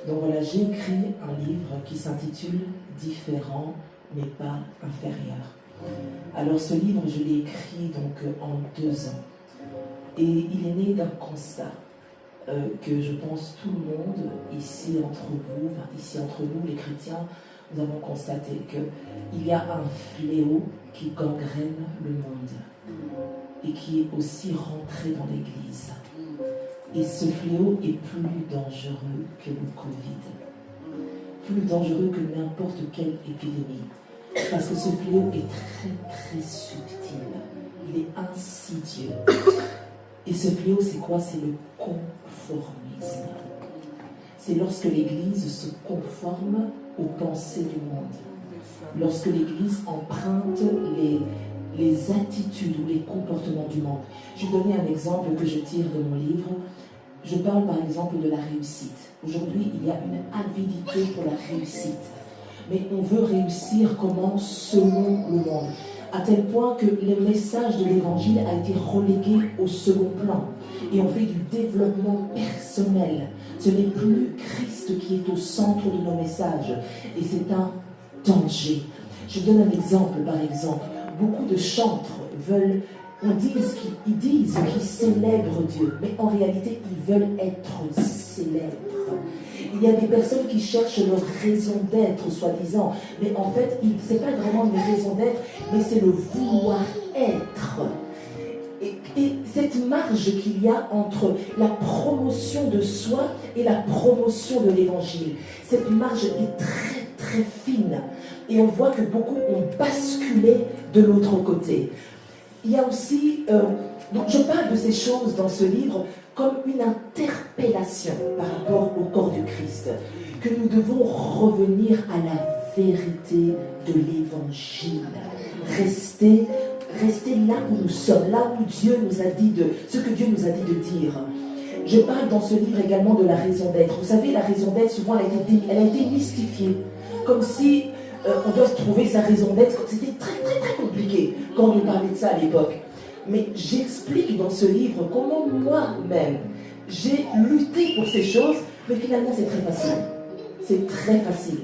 Donc voilà, j'ai écrit un livre qui s'intitule « Différent mais pas inférieur ». Alors ce livre, je l'ai écrit donc en 2 ans. Et il est né d'un constat que je pense tout le monde ici entre nous les chrétiens, nous avons constaté qu'il y a un fléau qui gangrène le monde et qui est aussi rentré dans l'Église. Et ce fléau est plus dangereux que le Covid, plus dangereux que n'importe quelle épidémie. Parce que ce fléau est très très subtil, il est insidieux. Et ce fléau, c'est quoi? C'est le conformisme. C'est lorsque l'Église se conforme aux pensées du monde. Lorsque l'Église emprunte les attitudes ou les comportements du monde. Je vais donner un exemple que je tire de mon livre. Je parle par exemple de la réussite. Aujourd'hui, il y a une avidité pour la réussite. Mais on veut réussir comment? Selon le monde. À tel point que le message de l'Évangile a été relégué au second plan. Et on fait du développement personnel. Ce n'est plus Christ qui est au centre de nos messages. Et c'est un danger. Je donne un exemple, par exemple. Beaucoup de chantres disent qu'ils célèbrent Dieu, mais en réalité, ils veulent être célèbres. Il y a des personnes qui cherchent leur raison d'être, soi-disant, mais en fait, ce n'est pas vraiment une raison d'être, mais c'est le vouloir être. Et cette marge qu'il y a entre la promotion de soi et la promotion de l'Évangile, cette marge est très très fine. Et on voit que beaucoup ont basculé de l'autre côté. Il y a aussi, donc je parle de ces choses dans ce livre comme une interpellation par rapport au corps du Christ, que nous devons revenir à la vérité de l'Évangile, rester là où nous sommes, là où Dieu nous a dit ce que Dieu nous a dit de dire. Je parle dans ce livre également de la raison d'être. Vous savez, la raison d'être, souvent, elle a été mystifiée, comme si on doit trouver sa raison d'être. C'était très très très compliqué quand on nous parlait de ça à l'époque. Mais j'explique dans ce livre comment moi-même j'ai lutté pour ces choses, mais finalement c'est très facile. C'est très facile.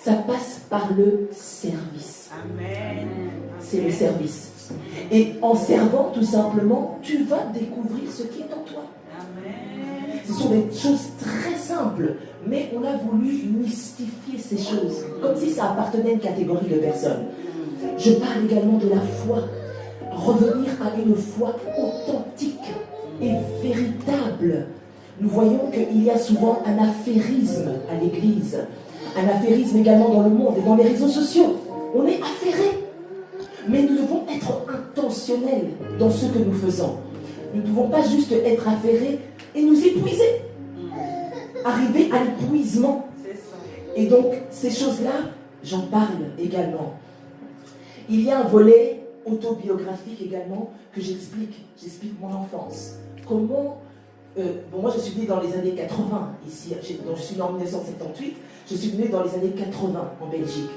Ça passe par le service. Amen. C'est le service. Et en servant, tout simplement, tu vas découvrir ce qui est en toi. Amen. Ce sont des choses très simples, mais on a voulu mystifier ces choses, comme si ça appartenait à une catégorie de personnes. Je parle également de la foi. Revenir à une foi authentique et véritable. Nous voyons qu'il y a souvent un affairisme à l'Église, un affairisme également dans le monde et dans les réseaux sociaux. On est affairés, mais nous devons être intentionnels dans ce que nous faisons. Nous ne pouvons pas juste être affairés et nous épuiser, arriver à l'épuisement. Et donc, ces choses-là, j'en parle également. Il y a un volet autobiographique également que j'explique mon enfance. Comment, moi je suis née dans les années 80 ici, donc je suis née en 1978, je suis née dans les années 80 en Belgique.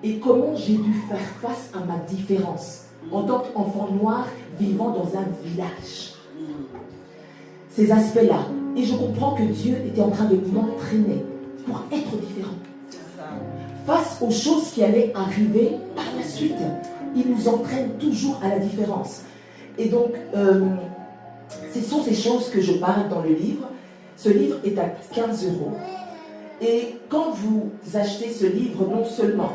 Et comment j'ai dû faire face à ma différence en tant qu'enfant noir vivant dans un village. Ces aspects-là. Et je comprends que Dieu était en train de m'entraîner pour être différent. Face aux choses qui allaient arriver par la suite. Il nous entraîne toujours à la différence. Et donc, ce sont ces choses que je parle dans le livre. Ce livre est à 15 €. Et quand vous achetez ce livre, non seulement,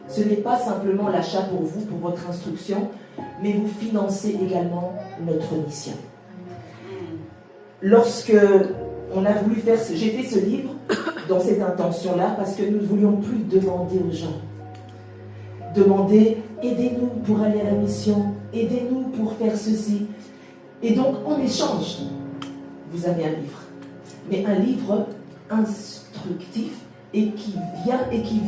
ce n'est pas simplement l'achat pour vous, pour votre instruction, mais vous financez également notre mission. Lorsque on a voulu faire j'ai fait ce livre dans cette intention-là, parce que nous ne voulions plus demander aux gens. Demander, aidez-nous pour aller à la mission, aidez-nous pour faire ceci. Et donc, en échange, vous avez un livre. Mais un livre instructif et qui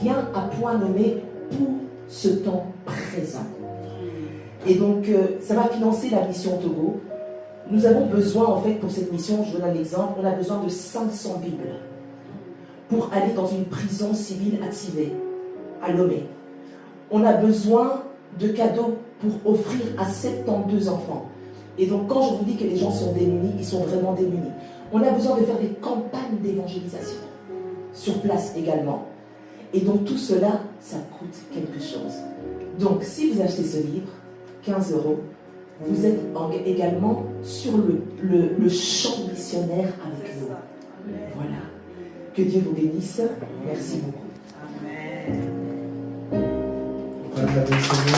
vient à point nommé pour ce temps présent. Et donc, ça va financer la mission Togo. Nous avons besoin, en fait, pour cette mission, je donne un exemple, on a besoin de 500 Bibles pour aller dans une prison civile activée à Lomé. On a besoin de cadeaux pour offrir à 72 enfants. Et donc, quand je vous dis que les gens sont démunis, ils sont vraiment démunis. On a besoin de faire des campagnes d'évangélisation sur place également. Et donc tout cela, ça coûte quelque chose. Donc si vous achetez ce livre, 15 €, vous êtes également sur le champ missionnaire avec nous. Voilà. Que Dieu vous bénisse. Merci beaucoup. Amen.